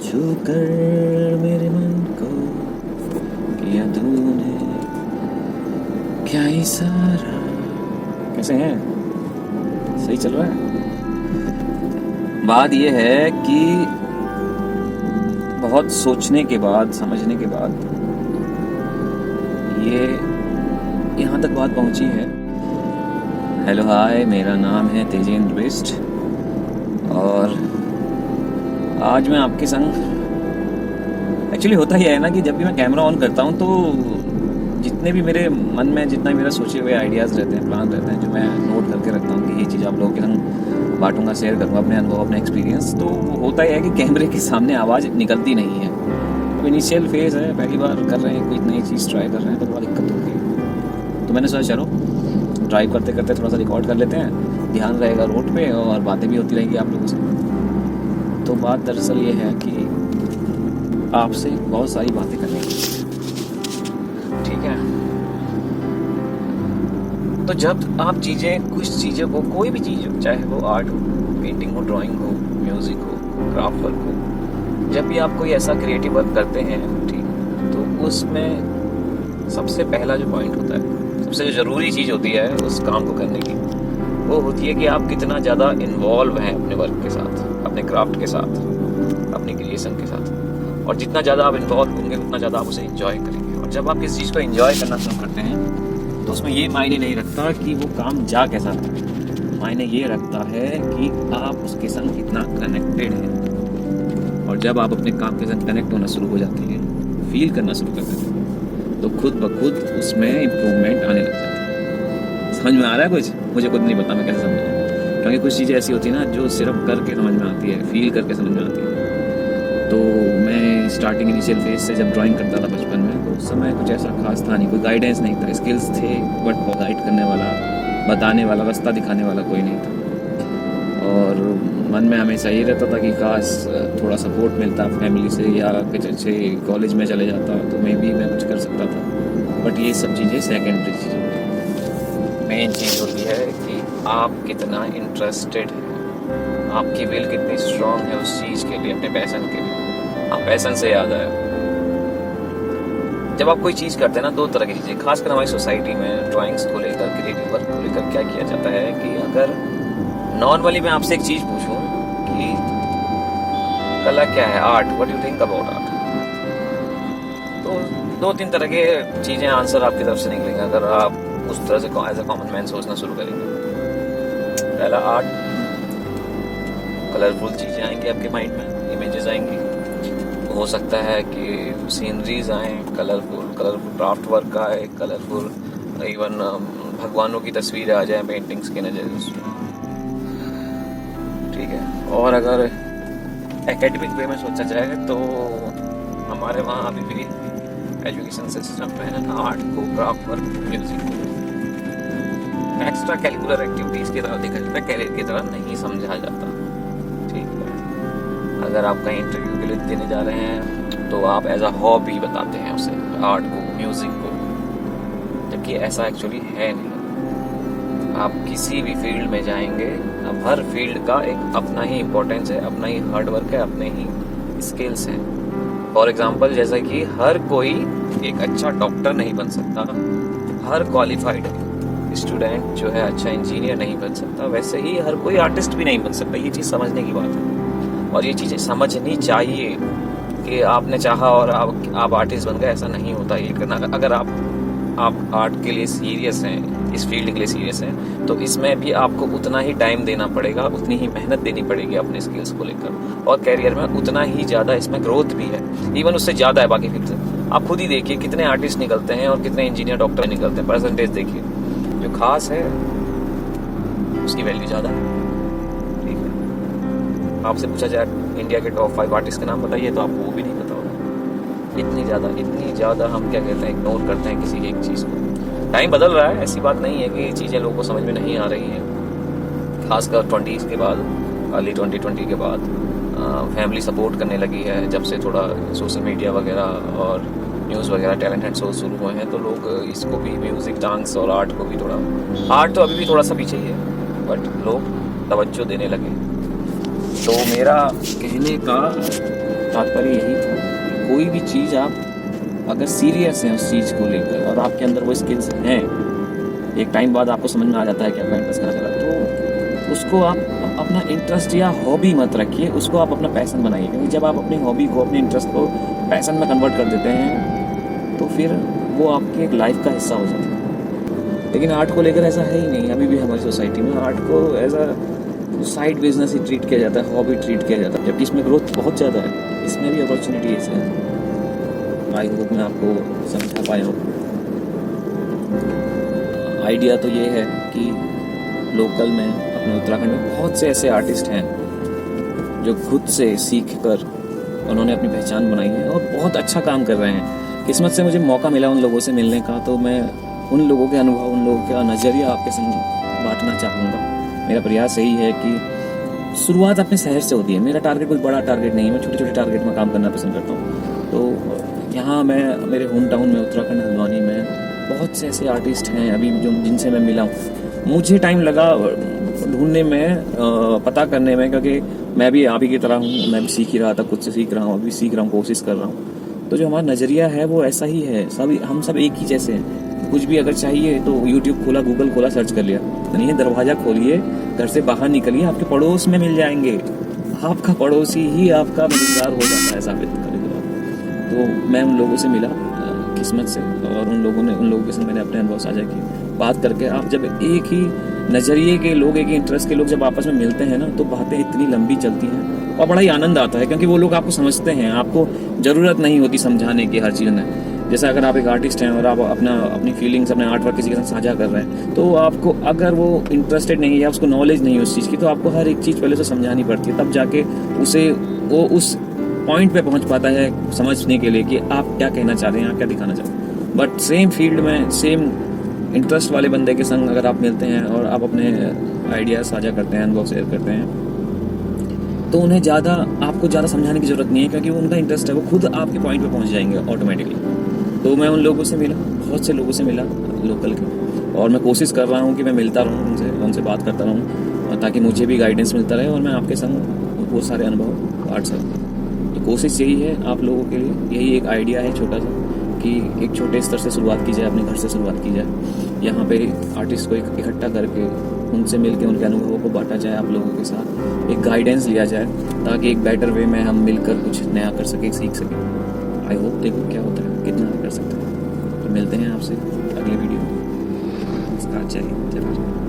छू कर मेरे मन को किया तूने क्या इशारा। कैसे हैं? सही चल रहा है। बात यह है कि बहुत सोचने के बाद, समझने के बाद ये यहाँ तक बात पहुँची है। हेलो हाय, मेरा नाम है तेजेंद्र बिष्ट और आज मैं आपके संग एक्चुअली होता ही है ना कि जब भी मैं कैमरा ऑन करता हूँ तो जितने भी मेरे मन में, जितना मेरा सोचे हुए आइडियाज़ रहते हैं, प्लान रहते हैं, जो मैं नोट करके रखता हूँ कि ये चीज़ आप लोगों के संग बांटूंगा, शेयर करूँगा अपने अनुभव, अपने एक्सपीरियंस, तो होता ही है कि कैमरे के सामने आवाज़ निकलती नहीं है। अब इनिशियल फेज़ है, पहली बार कर रहे हैं, कोई नई चीज़ ट्राई कर रहे हैं तो बड़ा दिक्कत होती है। तो मैंने सोचा चलो ड्राइव करते करते थोड़ा सा रिकॉर्ड कर लेते हैं, ध्यान रहेगा रोड पे और बातें भी होती रहेंगी आप लोगों से। तो बात दरअसल ये है कि आपसे बहुत सारी बातें करने की, ठीक है। तो जब आप कुछ चीज़ें को, कोई भी चीज़ हो, चाहे वो आर्ट हो, पेंटिंग हो, ड्राइंग हो, म्यूज़िक हो, क्राफ्ट वर्क हो, जब भी आप कोई ऐसा क्रिएटिव वर्क करते हैं, ठीक, तो उसमें सबसे पहला जो पॉइंट होता है, सबसे जो ज़रूरी चीज़ होती है उस काम को करने की, वो होती है कि आप कितना ज़्यादा इन्वॉल्व हैं अपने वर्क के साथ, अपने क्राफ्ट के साथ, अपनी क्रिएशन के साथ। और जितना ज़्यादा आप इन्वॉल्व होंगे उतना ज़्यादा आप उसे एंजॉय करेंगे। और जब आप किसी चीज़ को एंजॉय करना शुरू करते हैं तो उसमें ये मायने नहीं रखता कि वो काम जा कैसा रहा, मायने ये रखता है कि आप उसके संग कितना कनेक्टेड हैं। और जब आप अपने काम के संग कनेक्ट होना शुरू हो जाते हैं, फील करना शुरू कर देते हैं, तो खुद ब खुद उसमें इम्प्रूवमेंट आने लग जाती है। समझ में आ रहा है कुछ? मुझे खुद नहीं पता मैं कैसे समझाऊँ, क्योंकि कुछ चीज़ें ऐसी होती है ना जो सिर्फ करके समझ में आती है, फील करके समझ में आती है। तो मैं स्टार्टिंग इनिशियल फेज से जब ड्राइंग करता था बचपन में, तो उस समय कुछ ऐसा खास था नहीं, कोई गाइडेंस नहीं था। स्किल्स थे बट गाइड करने वाला, बताने वाला, रास्ता दिखाने वाला कोई नहीं था। और मन में हमेशा ये रहता था कि काश थोड़ा सपोर्ट मिलता फैमिली से, या कुछ अच्छे कॉलेज में चले जाता तो मे बी मैं कुछ कर सकता था। बट ये सब चीज़ें सेकेंडरी चीज़ें होती हैं। मेन चीज़ होती है कि आप कितना इंटरेस्टेड हैं, आपकी विल कितनी स्ट्रांग है उस चीज़ के लिए, अपने पैशन के लिए। हाँ, पैशन से याद आया, जब आप कोई चीज़ करते हैं ना, दो तरह की चीज़ें, खासकर हमारी सोसाइटी में ड्राइंग्स को लेकर, क्रिएटिव वर्क को लेकर क्या किया जाता है कि अगर नॉर्मली मैं आपसे एक चीज़ पूछूं कि कला क्या है, art, what you think about art, तो दो तीन तरह के चीज़ें आंसर आपकी तरफ से निकलेंगे अगर आप उस तरह से एज अ कॉमन मैन सोचना शुरू करेंगे। पहला, आर्ट, कलरफुल चीज़ें आएंगी आपके माइंड में, इमेजेस आएंगी, हो सकता है कि सीनरीज आए, कलरफुल क्राफ्ट वर्क आए, कलरफुल इवन भगवानों की तस्वीरें आ जाए पेंटिंग्स के नज़र उसमें, ठीक है। और अगर एकेडमिक वे में सोचा जाए तो हमारे वहाँ अभी भी एजुकेशन सिस्टम में आर्ट को, क्राफ्ट वर्क, म्यूजिक को एक्स्ट्रा कैरिकुलर एक्टिविटीज़ की तरह देखा जाता है, कैरियर की तरह नहीं समझा जाता, ठीक है। अगर आप कहीं इंटरव्यू के लिए देने जा रहे हैं तो आप एज अ हॉबी बताते हैं उसे, आर्ट को, म्यूज़िक को, जबकि ऐसा एक्चुअली है नहीं। आप किसी भी फील्ड में जाएंगे, अब हर फील्ड का एक अपना ही इम्पोर्टेंस है, अपना ही हार्ड वर्क है, अपने ही स्किल्स हैं। फॉर एग्जांपल, जैसा कि हर कोई एक अच्छा डॉक्टर नहीं बन सकता, हर क्वालिफाइड स्टूडेंट जो है अच्छा इंजीनियर नहीं बन सकता, वैसे ही हर कोई आर्टिस्ट भी नहीं बन सकता। ये चीज़ समझने की बात है और ये चीज़ें समझनी चाहिए कि आपने चाहा और आप आर्टिस्ट बन गए, ऐसा नहीं होता ये करना। अगर आप आर्ट के लिए सीरियस हैं, इस फील्ड के लिए सीरियस हैं, तो इसमें भी आपको उतना ही टाइम देना पड़ेगा, उतनी ही मेहनत देनी पड़ेगी अपने स्किल्स को लेकर, और कैरियर में उतना ही ज़्यादा इसमें ग्रोथ भी है, इवन उससे ज़्यादा है बाकी फील्ड से। आप खुद ही देखिए कितने आर्टिस्ट निकलते हैं और कितने इंजीनियर, डॉक्टर निकलते हैं, परसेंटेज देखिए, जो खास है उसकी वैल्यू ज़्यादा है, ठीक है। आपसे पूछा जाए इंडिया के टॉप 5 आर्टिस्ट के नाम बताइए तो आपको वो भी नहीं पता होगा। इतनी ज़्यादा हम क्या कहते हैं, इग्नोर करते हैं किसी एक चीज़ को। टाइम बदल रहा है, ऐसी बात नहीं है कि ये चीज़ें लोगों को समझ में नहीं आ रही हैं। खासकर 20s के बाद, अर्ली 2020 के बाद फैमिली सपोर्ट करने लगी है, जब से थोड़ा सोशल मीडिया वगैरह और न्यूज़ वगैरह, टैलेंट हंट शो शुरू हुए हैं, तो लोग इसको भी, म्यूज़िक, डांस और आर्ट को भी थोड़ा, आर्ट तो अभी भी थोड़ा सा पीछे ही है बट लोग तवज्जो देने लगे। तो मेरा कहने का तात्पर्य यही था कि कोई भी चीज़ आप अगर सीरियस हैं उस चीज़ को लेकर और आपके अंदर वो स्किल्स हैं, एक टाइम बाद आपको समझ में आ जाता है कि आपका इंटरेस्ट कहाँ चला, तो उसको आप अपना इंटरेस्ट या हॉबी मत रखिए, उसको आप अपना पैशन बनाइए। क्योंकि जब आप अपनी हॉबी को, अपने इंटरेस्ट को पैशन में कन्वर्ट कर देते हैं तो फिर वो आपकी एक लाइफ का हिस्सा हो जाता है। लेकिन आर्ट को लेकर ऐसा है ही नहीं। अभी भी हमारी सोसाइटी में आर्ट को एज अ साइड बिजनेस ही ट्रीट किया जाता है, हॉबी ट्रीट किया जाता है, जबकि इसमें ग्रोथ बहुत ज़्यादा है, इसमें भी अपॉर्चुनिटीज है। आई होप मैं आपको समझा पाया हूँ। आइडिया तो ये है कि लोकल में, अपने उत्तराखंड में बहुत से ऐसे आर्टिस्ट हैं जो खुद से सीख कर उन्होंने अपनी पहचान बनाई है और बहुत अच्छा काम कर रहे हैं। किस्मत से मुझे मौका मिला उन लोगों से मिलने का, तो मैं उन लोगों के अनुभव, उन लोगों का नज़रिया आपके संग बांटना चाहूँगा। मेरा प्रयास यही है कि शुरुआत अपने शहर से होती है। मेरा टारगेट कोई बड़ा टारगेट नहीं है, मैं छोटे छोटे टारगेट में काम करना पसंद करता हूँ। तो यहाँ मैं मेरे होम टाउन में, उत्तराखंड हल्द्वानी में बहुत से ऐसे आर्टिस्ट हैं अभी जो जिनसे मैं मिला हूँ। मुझे टाइम लगा ढूंढने में, पता करने में, क्योंकि मैं भी आप ही की तरह हूँ, मैं भी सीख ही रहा था, खुद से सीख रहा हूँ, अभी सीख रहा हूँ, कोशिश कर रहा हूँ। तो जो हमारा नज़रिया है वो ऐसा ही है, सभी हम सब एक ही जैसे हैं। कुछ भी अगर चाहिए तो यूट्यूब खोला, गूगल खोला, सर्च कर लिया, नहीं दरवाज़ा खोलिए, घर से बाहर निकलिए, आपके पड़ोस में मिल जाएंगे। आपका पड़ोसी ही आपका मददगार हो जाता है साबित कभी-कभार। तो मैं उन लोगों से मिला किस्मत से, और उन लोगों के साथ मैंने अपने अनुभव साझा किए। बात करके आप जब एक ही नज़रिए के लोग, एक ही इंटरेस्ट के लोग जब आपस में मिलते हैं ना, तो बातें इतनी लंबी चलती हैं और बड़ा ही आनंद आता है, क्योंकि वो लोग आपको समझते हैं। आपको ज़रूरत नहीं होती समझाने की हर चीज़ में। जैसे अगर आप एक आर्टिस्ट हैं और आप अपनी फीलिंग्स, अपने आर्ट वर्क किसी के साथ साझा कर रहे हैं, तो आपको अगर वो इंटरेस्टेड नहीं है या उसको नॉलेज नहीं है उस चीज़ की, तो आपको हर एक चीज़ पहले से समझानी पड़ती है, तब जाके वो उस पॉइंट पे पहुंच पाता है समझने के लिए कि आप क्या कहना चाह रहे हैं, आप क्या दिखाना चाह रहे हैं। बट सेम फील्ड में, सेम इंटरेस्ट वाले बंदे के संग अगर आप मिलते हैं और आप अपने आइडियाज साझा करते हैं, अनुभव शेयर करते हैं, तो उन्हें आपको ज़्यादा समझाने की ज़रूरत नहीं है, क्योंकि उनका इंटरेस्ट है, वो खुद आपके पॉइंट पे पहुंच जाएंगे ऑटोमेटिकली। तो मैं उन लोगों से मिला, बहुत से लोगों से मिला लोकल के, और मैं कोशिश कर रहा हूँ कि मैं मिलता रहूँ उनसे बात करता रहूँ, ताकि मुझे भी गाइडेंस मिलता रहे और मैं आपके संग वो सारे अनुभव बांट सकूँ। तो कोशिश यही है आप लोगों के लिए, यही एक आइडिया है छोटा सा, कि एक छोटे स्तर से शुरुआत की जाए, अपने घर से शुरुआत की जाए। यहाँ पे आर्टिस्ट को इकट्ठा करके उनसे मिलके उनके अनुभवों को बांटा जाए, आप लोगों के साथ एक गाइडेंस लिया जाए, ताकि एक बेटर वे में हम मिलकर कुछ नया कर सकें, सीख सकें। आई होप देखो क्या होता है, कितना कर सकते हैं। तो मिलते हैं आपसे अगले वीडियो में। जय हिंद, जय भारत।